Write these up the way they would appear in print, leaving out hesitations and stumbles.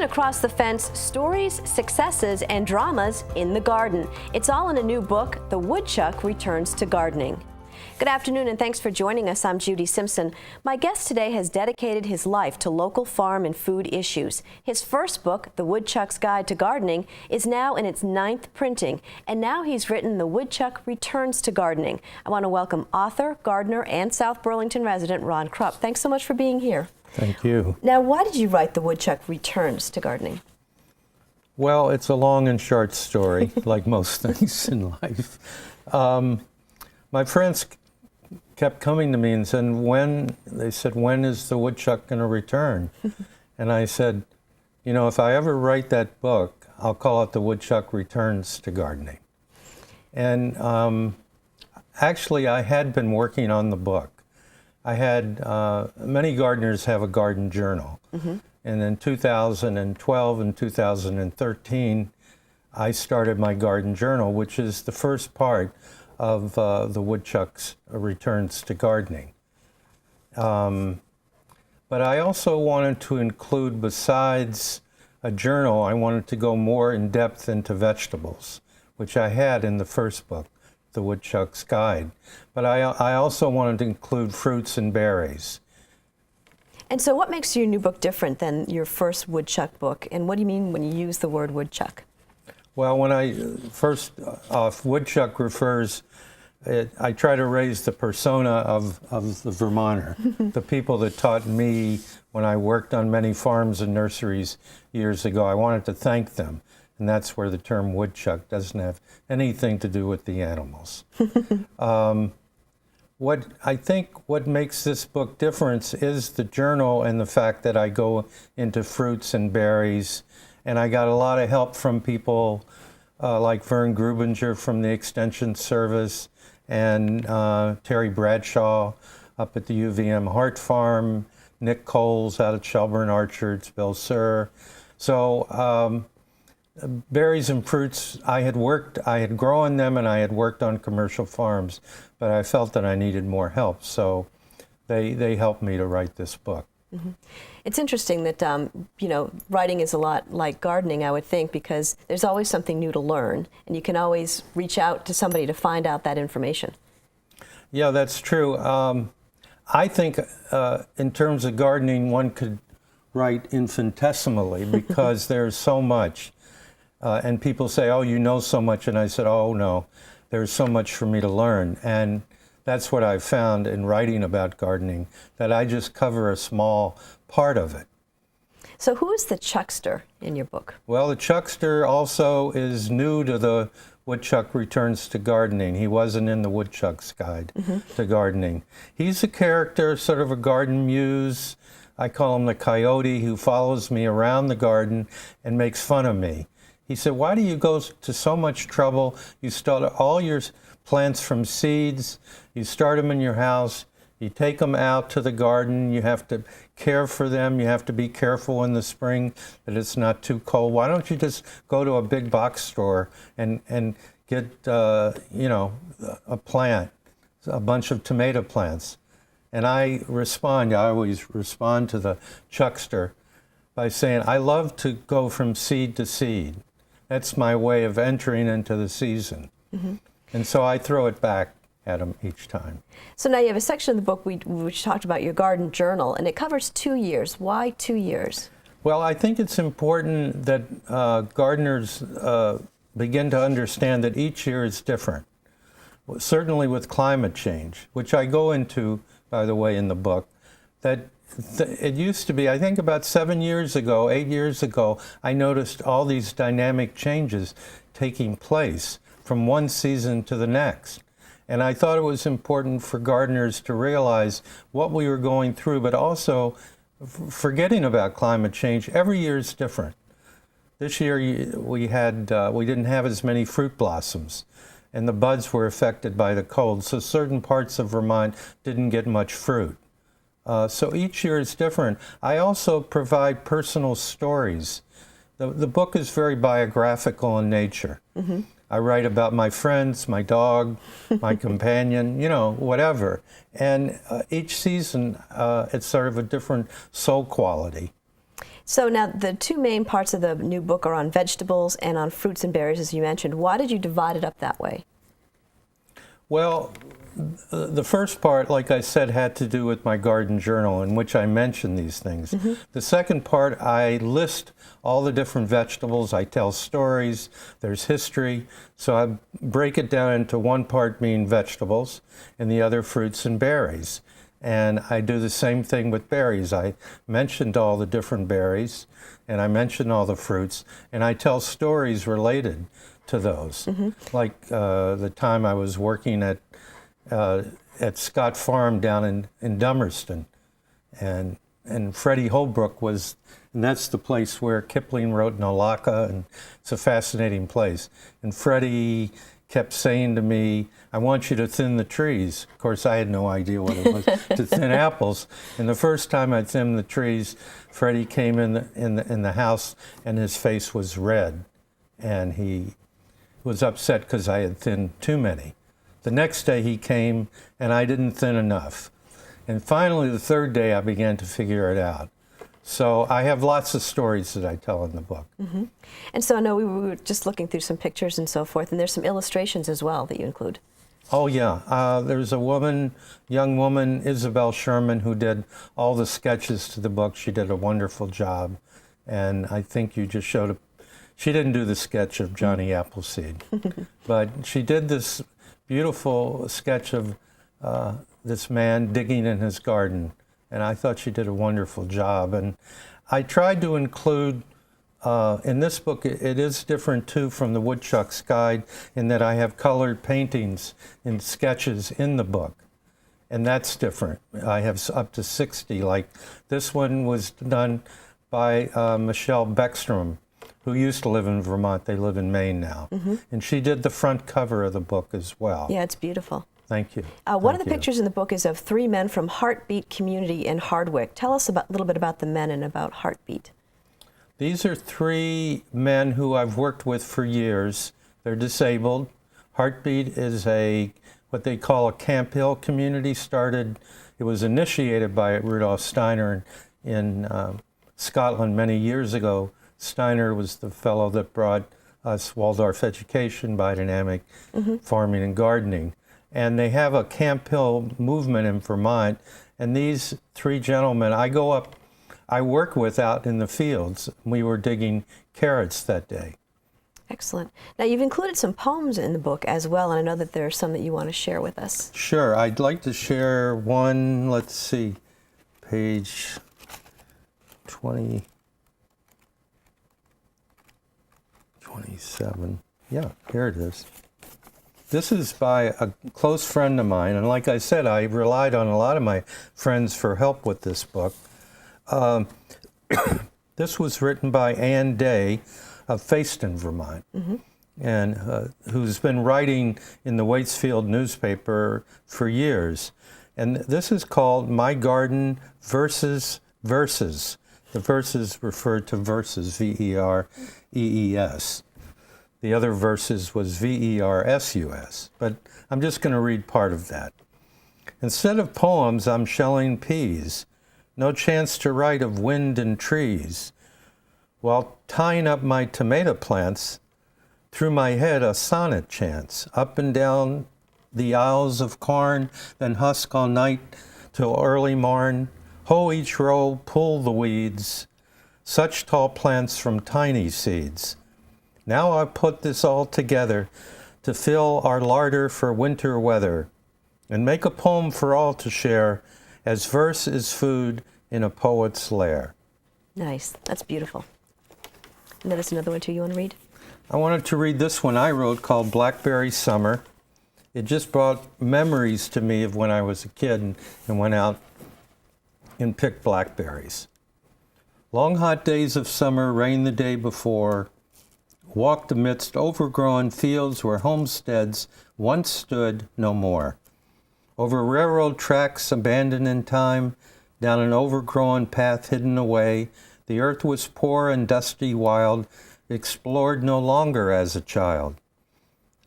Across the Fence, stories, successes, and dramas in the garden. It's all in a new book, The Woodchuck Returns to Gardening. Good afternoon and thanks for joining us. I'm Judy Simpson. My guest today has dedicated his life to local farm and food issues. His first book, The Woodchuck's Guide to Gardening, is now in its 9th printing, and now he's written The Woodchuck Returns to Gardening. I want to welcome author, gardener, and South Burlington resident Ron Krupp. Thanks so much for being here. Thank you. Now, why did you write The Woodchuck Returns to Gardening? Well, it's a long and short story, like most things in life. My friends kept coming to me and saying, when is the woodchuck going to return? And I said, you know, if I ever write that book, I'll call it The Woodchuck Returns to Gardening. And actually, I had been working on the book. I had, many gardeners have a garden journal. And in 2012 and 2013, I started my garden journal, which is the first part of the Woodchuck's Returns to Gardening. But I also wanted to include, besides a journal, I wanted to go more in depth into vegetables, which I had in the first book, The Woodchuck's Guide. But I also wanted to include fruits and berries. And so what makes your new book different than your first woodchuck book? And what do you mean when you use the word woodchuck? Well, when I first off, woodchuck refers, I try to raise the persona of the Vermonter, the people that taught me when I worked on many farms and nurseries years ago. I wanted to thank them, and that's where the term woodchuck doesn't have anything to do with the animals. What makes this book different is the journal and the fact that I go into fruits and berries. And I got a lot of help from people like Vern Grubinger from the Extension Service and Terry Bradshaw up at the UVM Hart Farm, Nick Coles out at Shelburne Orchards, Bill Sir. So berries and fruits, I had grown them and I had worked on commercial farms, but I felt that I needed more help. So they helped me to write this book. It's interesting that, you know, writing is a lot like gardening, I would think, because there's always something new to learn, and you can always reach out to somebody to find out that information. Yeah, that's true. I think in terms of gardening, one could write infinitesimally because there's so much. And people say, oh, you know so much. And I said, oh, no, there's so much for me to learn. And that's what I've found in writing about gardening, that I just cover a small part of it. So who is the Chuckster in your book? Well, the Chuckster also is new to the Woodchuck Returns to Gardening. He wasn't in the Woodchuck's Guide to Gardening. He's a character, sort of a garden muse. I call him the coyote who follows me around the garden and makes fun of me. He said, why do you go to so much trouble? You start all your plants from seeds, you start them in your house, you take them out to the garden, you have to care for them, you have to be careful in the spring that it's not too cold. Why don't you just go to a big box store and get, you know, a plant, a bunch of tomato plants? And I always respond to the Chuckster by saying, I love to go from seed to seed. That's my way of entering into the season. And so I throw it back at them each time. So now you have a section of the book which talked about your garden journal, and it covers 2 years. Why 2 years? Well, I think it's important that gardeners begin to understand that each year is different. Certainly with climate change, which I go into, by the way, in the book, that it used to be, I think about 7 years ago, 8 years ago, I noticed all these dynamic changes taking place from one season to the next. And I thought it was important for gardeners to realize what we were going through, but also forgetting about climate change. Every year is different. This year we didn't have as many fruit blossoms, and the buds were affected by the cold, so certain parts of Vermont didn't get much fruit. So each year is different. I also provide personal stories. The book is very biographical in nature. I write about my friends, my dog, my companion, you know, whatever. And each season, it's sort of a different soul quality. So now the two main parts of the new book are on vegetables and on fruits and berries, as you mentioned. Why did you divide it up that way? Well, the first part, like I said, had to do with my garden journal in which I mention these things. The second part, I list all the different vegetables. I tell stories. There's history. So I break it down into one part being vegetables and the other fruits and berries. And I do the same thing with berries. I mentioned all the different berries, and I mention all the fruits, and I tell stories related to those. Like the time I was working at Scott Farm down in Dummerston, and Freddie Holbrook was, and that's the place where Kipling wrote Nolaka, and it's a fascinating place. And Freddie kept saying to me, I want you to thin the trees. Of course, I had no idea what it was to thin apples. And the first time I thinned the trees, Freddie came in the house, and his face was red. And he was upset because I had thinned too many. The next day he came, and I didn't thin enough. And finally, the third day, I began to figure it out. So I have lots of stories that I tell in the book. And so I know we were just looking through some pictures and so forth, and there's some illustrations as well that you include. Oh, yeah. There's a young woman, Isabel Sherman, who did all the sketches to the book. She did a wonderful job. And I think you just showed she didn't do the sketch of Johnny Appleseed, but she did this beautiful sketch of this man digging in his garden. And I thought she did a wonderful job. And I tried to include, in this book, it is different too from the Woodchuck's Guide in that I have colored paintings and sketches in the book. And that's different. I have up to 60. Like this one was done by Michelle Beckstrom, who used to live in Vermont. They live in Maine now. And she did the front cover of the book as well. Yeah, it's beautiful. Thank you. One of the pictures in the book is of three men from Heartbeat Community in Hardwick. Tell us a little bit about the men and about Heartbeat. These are three men who I've worked with for years. They're disabled. Heartbeat is what they call a Camp Hill community. It was initiated by Rudolf Steiner in Scotland many years ago. Steiner was the fellow that brought us Waldorf education, biodynamic farming and gardening. And they have a Camp Hill movement in Vermont. And these three gentlemen, I work with out in the fields. We were digging carrots that day. Excellent. Now, you've included some poems in the book as well, and I know that there are some that you want to share with us. Sure. I'd like to share one, let's see, page 27. Yeah, here it is. This is by a close friend of mine, and like I said, I relied on a lot of my friends for help with this book. This was written by Ann Day of Facein, Vermont, and who's been writing in the Waitsfield newspaper for years. And this is called My Garden versus Verses. The verses refer to verses, V-E-R-E-E-S. The other verses was V-E-R-S-U-S, but I'm just going to read part of that. Instead of poems, I'm shelling peas. No chance to write of wind and trees. While tying up my tomato plants, through my head a sonnet chants, up and down the aisles of corn, then husk all night till early morn. Hoe each row, pull the weeds, such tall plants from tiny seeds. Now I put this all together to fill our larder for winter weather and make a poem for all to share as verse is food in a poet's lair. Nice. That's beautiful. And there's another one too you want to read? I wanted to read this one I wrote called Blackberry Summer. It just brought memories to me of when I was a kid and went out and picked blackberries. Long hot days of summer, rain the day before, walked amidst overgrown fields where homesteads once stood no more. Over railroad tracks abandoned in time, down an overgrown path hidden away, the earth was poor and dusty wild, explored no longer as a child.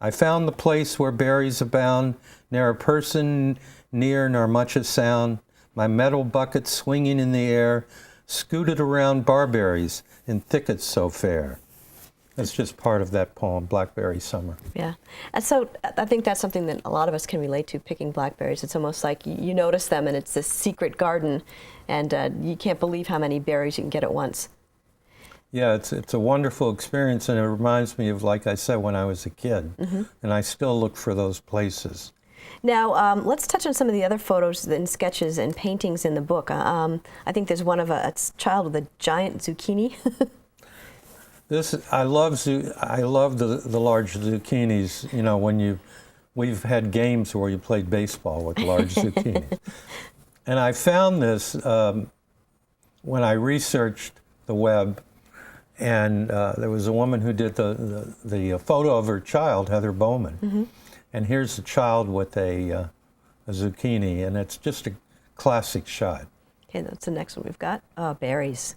I found the place where berries abound, ne'er a person near nor much a sound, my metal bucket swinging in the air, scooted around barberries in thickets so fair. That's just part of that poem, Blackberry Summer. Yeah. And so I think that's something that a lot of us can relate to, picking blackberries. It's almost like you notice them and it's this secret garden, and you can't believe how many berries you can get at once. Yeah, it's a wonderful experience, and it reminds me of, like I said, when I was a kid. And I still look for those places. Now, let's touch on some of the other photos and sketches and paintings in the book. I think there's one of a child with a giant zucchini. I love the large zucchinis. You know, we've had games where you played baseball with large zucchinis. And I found this when I researched the web, and there was a woman who did the photo of her child, Heather Bowman. And here's a child with a zucchini, and it's just a classic shot. Okay, that's the next one we've got. Berries.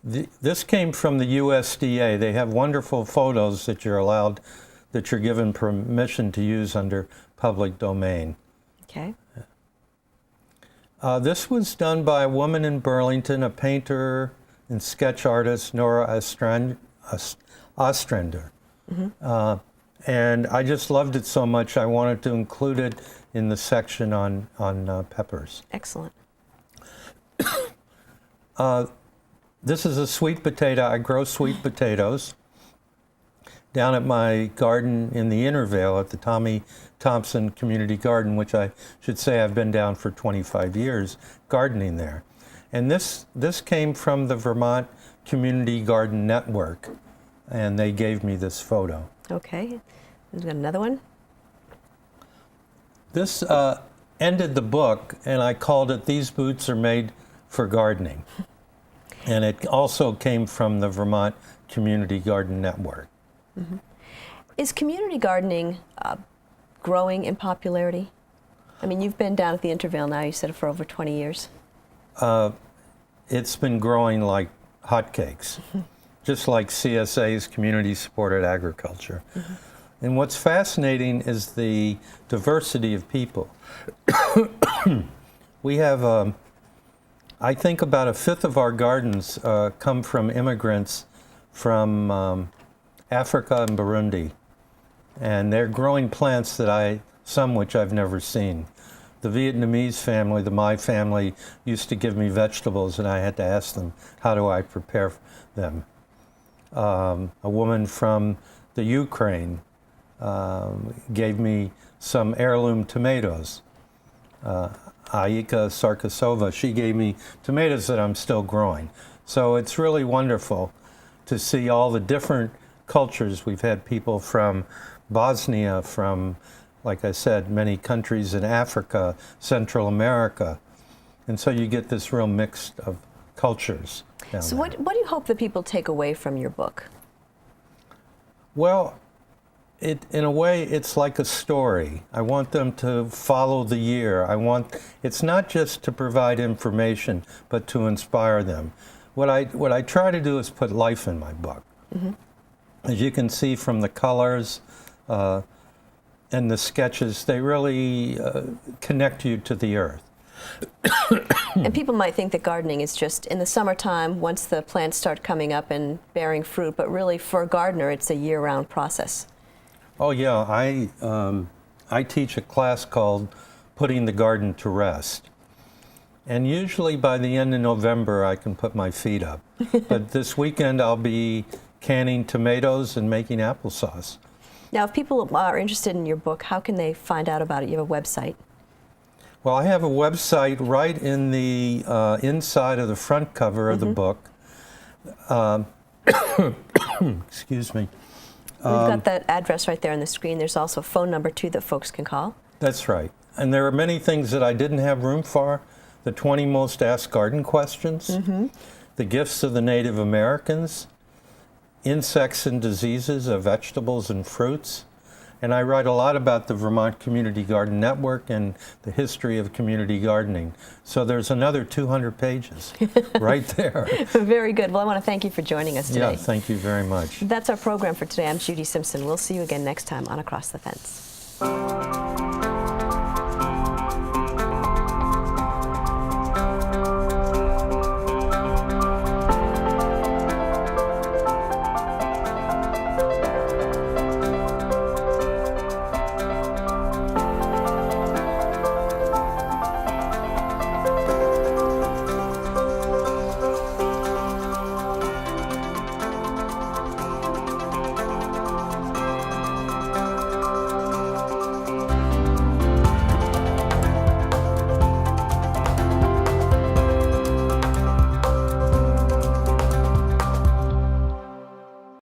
This came from the USDA. They have wonderful photos that you're given permission to use under public domain. Okay. This was done by a woman in Burlington, a painter and sketch artist, Nora Ostrander. And I just loved it so much, I wanted to include it in the section on peppers. Excellent. This is a sweet potato. I grow sweet potatoes down at my garden in the Intervale at the Tommy Thompson Community Garden, which I should say I've been down for 25 years gardening there. And this came from the Vermont Community Garden Network, and they gave me this photo. Okay. We've got another one. This ended the book, and I called it "These Boots Are Made for Gardening." And it also came from the Vermont Community Garden Network. Is community gardening growing in popularity? I mean, you've been down at the Intervale now, you said, for over 20 years. It's been growing like hotcakes, just like CSA's community-supported agriculture. And what's fascinating is the diversity of people. We have, I think about a fifth of our gardens come from immigrants from Africa and Burundi. And they're growing plants some which I've never seen. The Vietnamese family, the My family, used to give me vegetables, and I had to ask them, how do I prepare them? A woman from the Ukraine gave me some heirloom tomatoes. Aika Sarkasova, she gave me tomatoes that I'm still growing. So it's really wonderful to see all the different cultures. We've had people from Bosnia, from, like I said, many countries in Africa, Central America. And so you get this real mix of cultures down So there. what do you hope that people take away from your book? Well, in a way, it's like a story. I want them to follow the year. It's not just to provide information, but to inspire them. What I try to do is put life in my book. As you can see from the colors and the sketches, they really connect you to the earth. And people might think that gardening is just in the summertime, once the plants start coming up and bearing fruit, but really for a gardener, it's a year-round process. Oh yeah, I teach a class called Putting the Garden to Rest. And usually by the end of November, I can put my feet up. But this weekend, I'll be canning tomatoes and making applesauce. Now, if people are interested in your book, how can they find out about it? You have a website. Well, I have a website right in the inside of the front cover of the book. Excuse me. We've got that address right there on the screen. There's also a phone number, too, that folks can call. That's right. And there are many things that I didn't have room for. The 20 most asked garden questions, the gifts of the Native Americans, insects and diseases of vegetables and fruits. And I write a lot about the Vermont Community Garden Network and the history of community gardening. So there's another 200 pages right there. Very good. Well, I want to thank you for joining us today. Yeah, thank you very much. That's our program for today. I'm Judy Simpson. We'll see you again next time on Across the Fence.